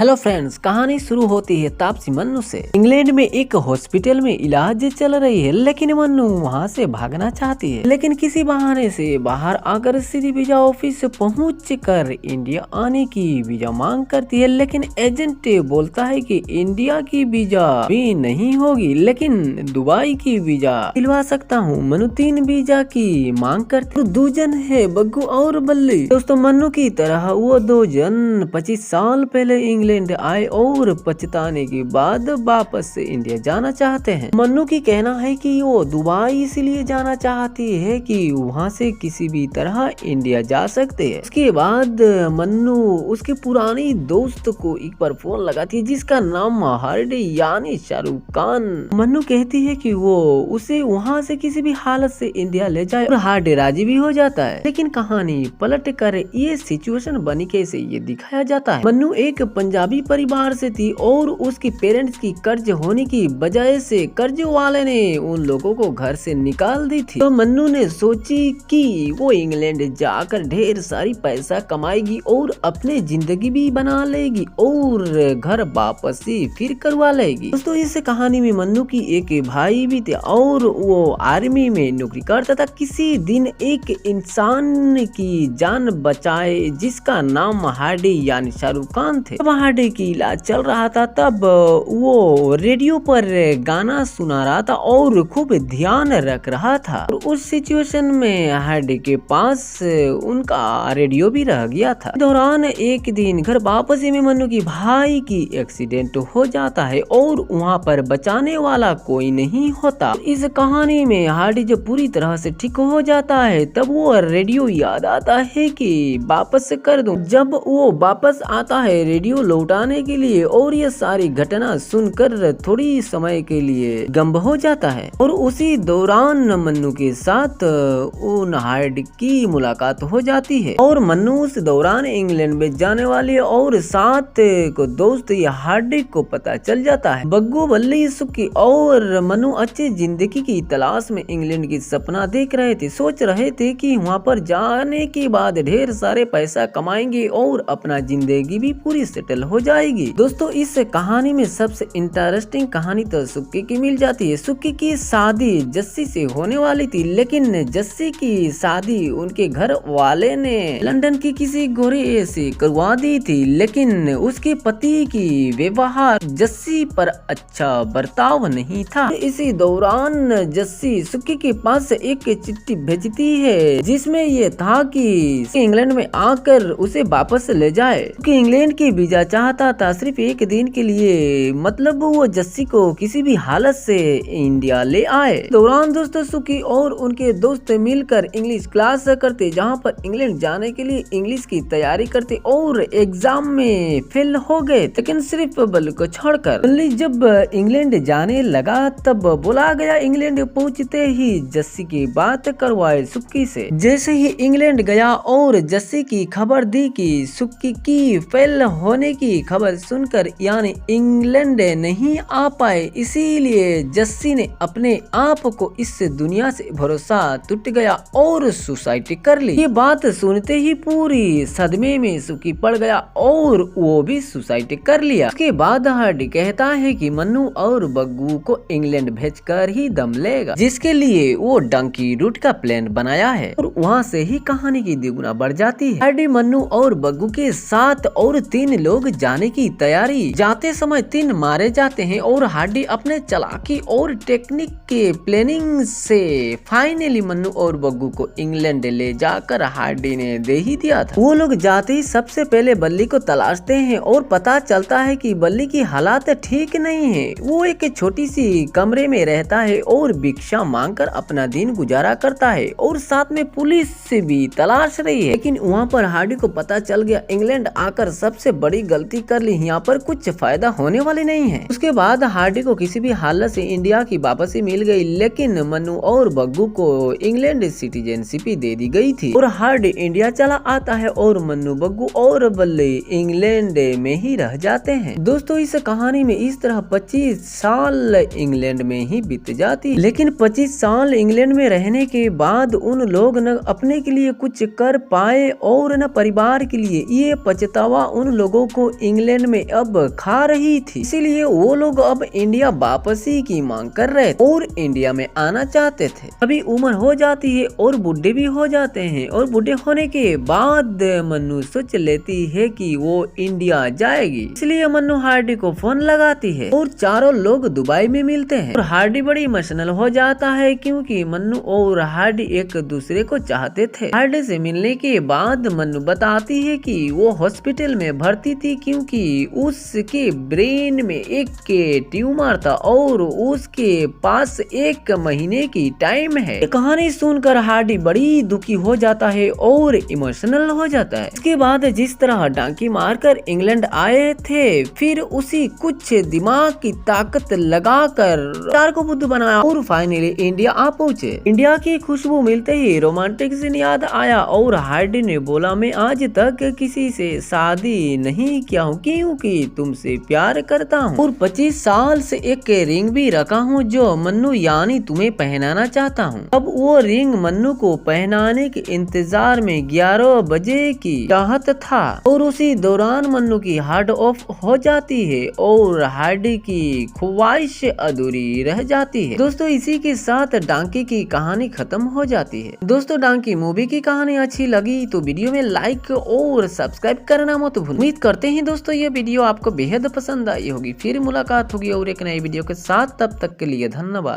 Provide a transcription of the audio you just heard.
Hello friends, कहानी शुरू होती है तापसी मन्नू से। इंग्लैंड में एक हॉस्पिटल में इलाज चल रही है, लेकिन मन्नू वहां से भागना चाहती है। लेकिन किसी बहाने से बाहर आकर सीधी वीजा ऑफिस पहुंच कर इंडिया आने की वीजा मांग करती है, लेकिन एजेंट बोलता है कि इंडिया की वीजा भी नहीं होगी, लेकिन दुबई की वीजा दिलवा सकता हूँ। मन्नू 3 वीजा की मांग करती है। 2 जन है, बग्गू और बल्ली। दोस्तों, मन्नू की तरह वो 2 जन 25 साल पहले इंग्लैंड आए और पछताने के बाद वापस से इंडिया जाना चाहते हैं। मन्नू की कहना है कि वो दुबई इसलिए जाना चाहती है कि वहाँ से किसी भी तरह इंडिया जा सकते हैं। उसके बाद मन्नू उसके पुरानी दोस्त को एक बार फोन लगाती है, जिसका नाम हार्डी यानी शाहरुख खान। मन्नू कहती है कि वो उसे वहाँ से किसी भी हालत से इंडिया ले जाए और हार्डी राजी भी हो जाता है। लेकिन कहानी पलट कर ये सिचुएशन बनी कैसे, ये दिखाया जाता है। मन्नू एक पंजाबी परिवार से थी और उसके पेरेंट्स की कर्ज होने की वजह से कर्ज वाले ने उन लोगों को घर से निकाल दी थी। तो मन्नू ने सोची कि वो इंग्लैंड जाकर ढेर सारी पैसा कमाएगी और अपने जिंदगी भी बना लेगी और घर वापस ही फिर करवा लेगी। दोस्तों, इस कहानी में मन्नू की एक भाई भी थे और वो आर्मी में नौकरी करता था। किसी दिन एक इंसान की जान बचाए जिसका नाम हार्डी यानी शाहरुख खान थे। हार्डी की इलाज चल रहा था, तब वो रेडियो पर गाना सुना रहा था और खूब ध्यान रख रहा था। और उस सिचुएशन में हार्डी के पास उनका रेडियो भी रह गया था। दौरान एक दिन घर वापसी में मन्नू की भाई की एक्सीडेंट हो जाता है और वहाँ पर बचाने वाला कोई नहीं होता। इस कहानी में हार्डी जब पूरी तरह से ठीक हो जाता है, तब वो रेडियो याद आता है कि वापस कर दूं। जब वो वापस आता है रेडियो लौटाने के लिए और ये सारी घटना सुनकर थोड़ी समय के लिए गम हो जाता है। और उसी दौरान मन्नू के साथ उन हार्डी की मुलाकात हो जाती है और मन्नू उस दौरान इंग्लैंड में जाने वाली है और साथ को दोस्त या हार्डी को पता चल जाता है। बग्गू, बल्ली, सुक्की और मन्नू अच्छी जिंदगी की तलाश में इंग्लैंड की सपना देख रहे थे। सोच रहे थे कि वहाँ पर जाने के बाद ढेर सारे पैसा कमाएंगे और अपना जिंदगी भी पूरी सेटल हो जाएगी। दोस्तों, इस कहानी में सबसे इंटरेस्टिंग कहानी तो सुक्की की मिल जाती है। सुक्की की शादी जस्सी से होने वाली थी, लेकिन जस्सी की शादी उनके घर वाले ने लंदन की किसी गोरे से करवा दी थी, लेकिन उसके पति की व्यवहार जस्सी पर अच्छा बर्ताव नहीं था। इसी दौरान जस्सी सुक्की के पास एक चिट्ठी भेजती है, जिसमें ये था कि इंग्लैंड में आकर उसे वापस ले जाए, क्योंकि इंग्लैंड की वीजा चाहता था सिर्फ 1 दिन के लिए। मतलब वो जस्सी को किसी भी हालत से इंडिया ले आए। दौरान दोस्तों, सुक्की और उनके दोस्त मिलकर इंग्लिश क्लास करते, जहाँ पर इंग्लैंड जाने के लिए इंग्लिश की तैयारी करते और एग्जाम में फेल हो गए, लेकिन सिर्फ बल्ली को छोड़कर। बल्ली जब इंग्लैंड जाने लगा तब बोला गया इंग्लैंड पहुंचते ही जस्सी की बात करवाए सुक्की से। जैसे ही इंग्लैंड गया और जस्सी की खबर दी कि सुक्की की फेल होने की खबर सुनकर यानी इंग्लैंड नहीं आ पाए, इसीलिए जस्सी ने अपने आप को इस दुनिया से भरोसा टूट गया और सुसाइड कर ली। ये बात सुनते ही पूरी सदमे में सुक्की पड़ गया और वो भी सुसाइड कर लिया। उसके बाद हार्डी कहता है कि मन्नू और बग्गू को इंग्लैंड भेजकर ही दम लेगा, जिसके लिए वो डंकी रूट का प्लान बनाया है और वहाँ से ही कहानी की द्विगुना बढ़ जाती है। हार्डी, मन्नू और बग्गू के साथ और 3 लोग जाने की तैयारी। जाते समय 3 मारे जाते हैं और हार्डी अपने चालाकी और टेक्निक के प्लानिंग से फाइनली मन्नू और बग्गू को इंग्लैंड ले जाकर हार्डी ने दे ही दिया था। वो लोग जाते ही सबसे पहले बल्ली को तलाशते हैं और पता चलता है कि बल्ली की हालात ठीक नहीं है। वो एक छोटी सी कमरे में रहता है और भिक्षा मांगकर अपना दिन गुजारा करता है और साथ में पुलिस से भी तलाश रही है। लेकिन वहाँ पर हार्डी को पता चल गया इंग्लैंड आकर सबसे बड़ी गलती कर ली, यहाँ पर कुछ फायदा होने वाली नहीं है। उसके बाद हार्डी को किसी भी हालत से इंडिया की वापसी मिल गई, लेकिन मन्नू और बग्गू को इंग्लैंड सिटीजनशिप दे दी गई थी और हार्डी इंडिया चला आता है और मन्नू, बग्गू और बल्ली इंग्लैंड में ही रह जाते हैं। दोस्तों, इस कहानी में इस तरह 25 साल इंग्लैंड में ही बीत जाती, लेकिन 25 साल इंग्लैंड में रहने के बाद उन लोग न अपने के लिए कुछ कर पाए और न परिवार के लिए। ये पछतावा उन लोगों को इंग्लैंड में अब खा रही थी, इसीलिए वो लोग अब इंडिया वापसी की मांग कर रहे थे और इंडिया में आना चाहते थे। अभी उम्र हो जाती है और बुढ़े भी हो जाते हैं और बुढ़े होने के बाद मन्नू सोच लेती है कि वो इंडिया जाएगी, इसलिए मन्नू हार्डी को फोन लगाती है और चारों लोग दुबई में मिलते हैं और हार्डी बड़ी इमोशनल हो जाता है क्योंकि मन्नू और हार्डी एक दूसरे को चाहते थे। हार्डी से मिलने के बाद मन्नू बताती है कि वो हॉस्पिटल में भर्ती थी क्योंकि उसके ब्रेन में एक ट्यूमर था और उसके पास 1 महीने की टाइम है। कहानी सुनकर हार्डी बड़ी दुखी हो जाता है और इमोशनल हो जाता है। इसके बाद जिस तरह डांकी मारकर इंग्लैंड आए थे फिर उसी कुछ दिमाग की ताकत लगाकर चार को बुद्ध बनाया और फाइनली इंडिया आ पहुंचे। इंडिया की खुशबू मिलते ही रोमांटिक सीन याद आया और हार्डी ने बोला मैं आज तक किसी से शादी नहीं किया हूँ क्योंकि तुमसे प्यार करता हूँ और 25 साल से एक रिंग भी रखा हूँ जो मन्नू यानी तुम्हें पहनाना चाहता हूँ। अब वो रिंग मन्नू को पहनाने के इंतजार में 11 बजे की चाहत था और उसी दौरान मन्नू की हार्ट ऑफ हो जाती है और हार्डी की ख्वाहिश अधूरी रह जाती है। दोस्तों इसी के साथ डांकी की कहानी खत्म हो जाती है। दोस्तों डांकी मूवी की कहानी अच्छी लगी तो वीडियो में लाइक और सब्सक्राइब करना मत भूलना। उम्मीद करते हैं दोस्तों ये वीडियो आपको बेहद पसंद आई होगी। फिर मुलाकात होगी और एक नई वीडियो के साथ, तब तक के लिए धन्यवाद।